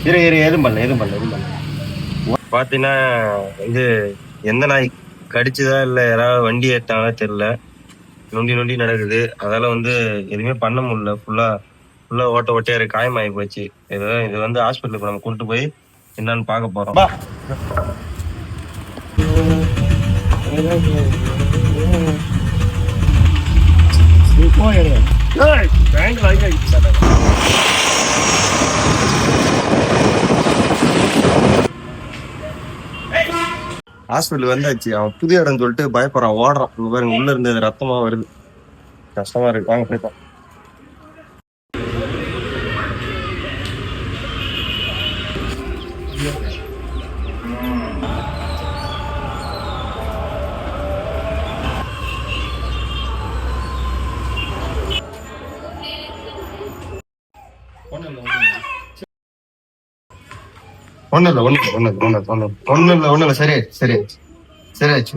எதுவும் பண்ணல. பாத்தீங்கன்னா வந்து எந்த நாய் கடிச்சுதா இல்ல யாராவது வண்டி ஏத்தாங்களா தெரியல. நொண்டி நொண்டி நடக்குது. அதால வந்து எதுவுமே பண்ண முடியல. ஃபுல்லா ஃபுல்லா ஓட்ட ஓட்டையா இருக்கு. காயமாயி போச்சு. இது வந்து ஹாஸ்பிட்டலுக்கு நம்ம கொண்டு போய் என்னன்னு பார்க்க போறோம். ஹாஸ்பிட்டல் வந்தாச்சு. அவன் புதிய இடம் சொல்லிட்டு பயப்படுறான், ஓடுறான். இங்க பாருங்க, உள்ள இருந்து ரத்தமா வருது. கஷ்டமா இருக்கு. வாங்க போய்தான். ஒண்ணு இல்ல, சரி சரி சரியாச்சு.